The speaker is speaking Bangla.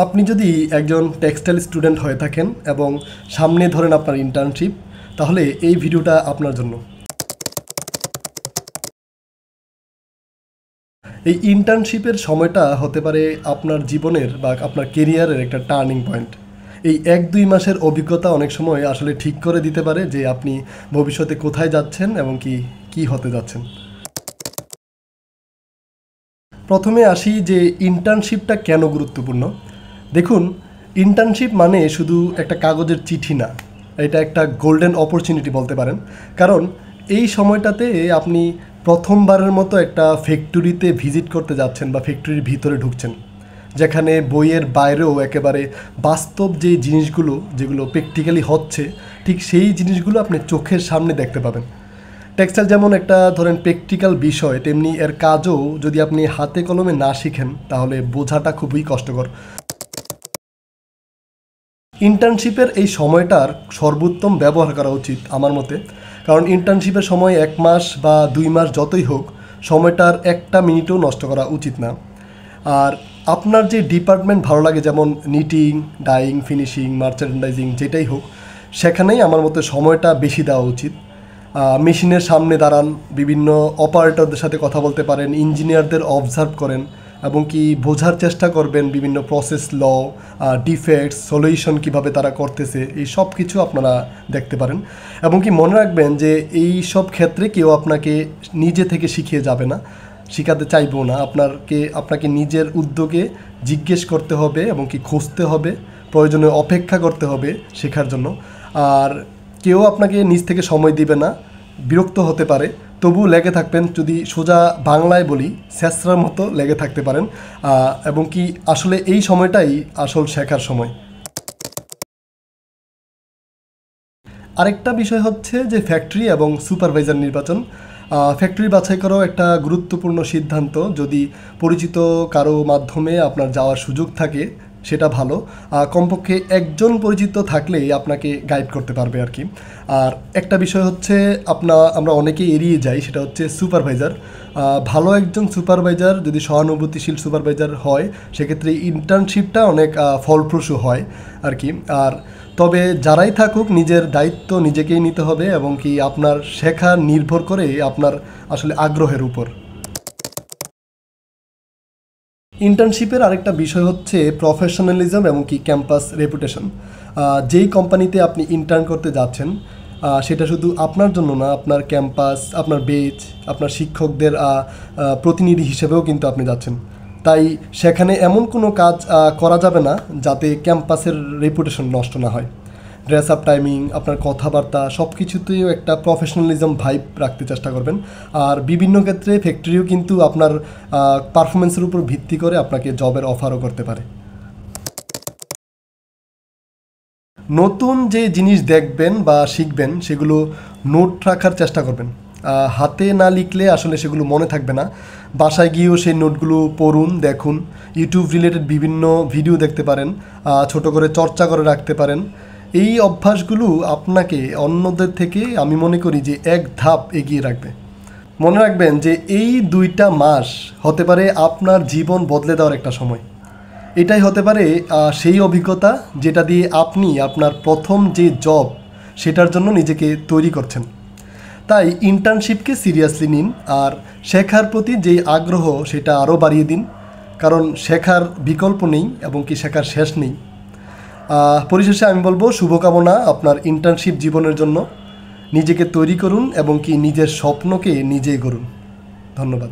আপনি যদি একজন টেক্সটাইল স্টুডেন্ট হয়ে থাকেন এবং সামনে ধরেন আপনার ইন্টার্নশিপ, তাহলে এই ভিডিওটা আপনার জন্য। এই ইন্টার্নশিপের সময়টা হতে পারে আপনার জীবনের বা আপনার কেরিয়ারের একটা টার্নিং পয়েন্ট। এই 1-2 মাসের অভিজ্ঞতা অনেক সময় আসলে ঠিক করে দিতে পারে যে আপনি ভবিষ্যতে কোথায় যাচ্ছেন এবং কি হতে যাচ্ছেন। প্রথমে আসি যে ইন্টার্নশিপটা কেন গুরুত্বপূর্ণ। দেখুন, ইন্টার্নশিপ মানে শুধু একটা কাগজের চিঠি না, এটা একটা গোল্ডেন অপরচুনিটি বলতে পারেন। কারণ এই সময়টাতে আপনি প্রথমবারের মতো একটা ফ্যাক্টরিতে ভিজিট করতে যাচ্ছেন বা ফ্যাক্টরির ভিতরে ঢুকছেন, যেখানে বইয়ের বাইরেও একেবারে বাস্তব যে জিনিসগুলো যেগুলো প্র্যাকটিক্যালি হচ্ছে, ঠিক সেই জিনিসগুলো আপনি চোখের সামনে দেখতে পাবেন। টেক্সটাইল যেমন একটা ধরেন প্র্যাকটিক্যাল বিষয়, তেমনি এর কাজও যদি আপনি হাতে কলমে না শিখেন তাহলে বোঝাটা খুবই কষ্টকর। ইন্টার্নশিপের এই সময়টার সর্বোত্তম ব্যবহার করা উচিত আমার মতে। কারণ ইন্টার্নশিপের সময় 1 মাস বা 2 মাস যতই হোক, সময়টার একটা মিনিটও নষ্ট করা উচিত না। আর আপনার যে ডিপার্টমেন্ট ভালো লাগে, যেমন নিটিং, ডাইং, ফিনিশিং, মার্চেন্ডাইজিং, যেটাই হোক, সেখানেই আমার মতে সময়টা বেশি দেওয়া উচিত। মেশিনের সামনে দাঁড়ান, বিভিন্ন অপারেটরদের সাথে কথা বলতে পারেন, ইঞ্জিনিয়ারদের অবজার্ভ করেন এবং বোঝার চেষ্টা করবেন বিভিন্ন প্রসেস, ডিফেক্টস, সলিউশন কীভাবে তারা করতেছে, এই সব কিছু আপনারা দেখতে পারেন। এবং মনে রাখবেন যে এই সব ক্ষেত্রে কেউ আপনাকে নিজে থেকে শিখিয়ে যাবে না, শেখাতে চাইবো না। আপনাকে নিজের উদ্যোগে জিজ্ঞেস করতে হবে এবং খুঁজতে হবে, প্রয়োজনে অপেক্ষা করতে হবে শেখার জন্য। আর কেউ আপনাকে নিজ থেকে সময় দিবে না, বিরক্ত হতে পারে, তবু লেগে থাকবেন। যদি সোজা বাংলায় বলি, স্যাঁচড়ার মতো লেগে থাকতে পারেন। এবং আসলে এই সময়টাই আসল শেখার সময়। আরেকটা বিষয় হচ্ছে যে ফ্যাক্টরি এবং সুপারভাইজার নির্বাচন। ফ্যাক্টরি বাছাই করাও একটা গুরুত্বপূর্ণ সিদ্ধান্ত। যদি পরিচিত কারো মাধ্যমে আপনার যাওয়ার সুযোগ থাকে সেটা ভালো। কমপক্ষে একজন পরিচিত থাকলেই আপনাকে গাইড করতে পারবে আর কি। আর একটা বিষয় হচ্ছে আমরা অনেকেই এড়িয়ে যাই, সেটা হচ্ছে সুপারভাইজার। ভালো একজন সুপারভাইজার যদি সহানুভূতিশীল সুপারভাইজার হয়, সেক্ষেত্রে ইন্টার্নশিপটা অনেক ফলপ্রসূ হয় আর কি। আর তবে যারাই থাকুক, নিজের দায়িত্ব নিজেকেই নিতে হবে এবং আপনার শেখা নির্ভর করে আপনার আসলে আগ্রহের উপর। ইন্টার্নশিপের আরেকটা বিষয় হচ্ছে প্রফেশনালিজম এবং ক্যাম্পাস রেপুটেশন। যেই কোম্পানিতে আপনি ইন্টার্ন করতে যাচ্ছেন, সেটা শুধু আপনার জন্য না, আপনার ক্যাম্পাস, আপনার বেচ, আপনার শিক্ষকদের প্রতিনিধি হিসেবেও কিন্তু আপনি যাচ্ছেন। তাই সেখানে এমন কোনো কাজ করা যাবে না যাতে ক্যাম্পাসের রেপুটেশন নষ্ট না হয়। ড্রেস আপ, টাইমিং, আপনার কথাবার্তা, সব কিছুতেও একটা প্রফেশনালিজম ভাইব রাখতে চেষ্টা করবেন। আর বিভিন্ন ক্ষেত্রে ফ্যাক্টরিও কিন্তু আপনার পারফরমেন্সের উপর ভিত্তি করে আপনাকে জবের অফারও করতে পারে। নতুন যে জিনিস দেখবেন বা শিখবেন সেগুলো নোট রাখার চেষ্টা করবেন। হাতে না লিখলে আসলে সেগুলো মনে থাকবে না। বাসায় গিয়েও সেই নোটগুলো পড়ুন, দেখুন, ইউটিউব রিলেটেড বিভিন্ন ভিডিও দেখতে পারেন, ছোট করে চর্চা করে রাখতে পারেন। এই অভ্যাসগুলো আপনাকে অন্যদের থেকে আমি মনে করি যে এক ধাপ এগিয়ে রাখবে। মনে রাখবেন যে এই 2টা মাস হতে পারে আপনার জীবন বদলে দেওয়ার একটা সময়। এটাই হতে পারে সেই অভিজ্ঞতা যেটা দিয়ে আপনি আপনার প্রথম যে জব, সেটার জন্য নিজেকে তৈরি করছেন। তাই ইন্টার্নশিপকে সিরিয়াসলি নিন আর শেখার প্রতি যে আগ্রহ সেটা আরও বাড়িয়ে দিন। কারণ শেখার বিকল্প নেই এবং শেখার শেষ নেই। পরিশেষে আমি বলবো, শুভকামনা আপনার ইন্টার্নশিপ জীবনের জন্য। নিজেকে তৈরি করুন এবং নিজের স্বপ্নকে নিজেই গড়ুন। ধন্যবাদ।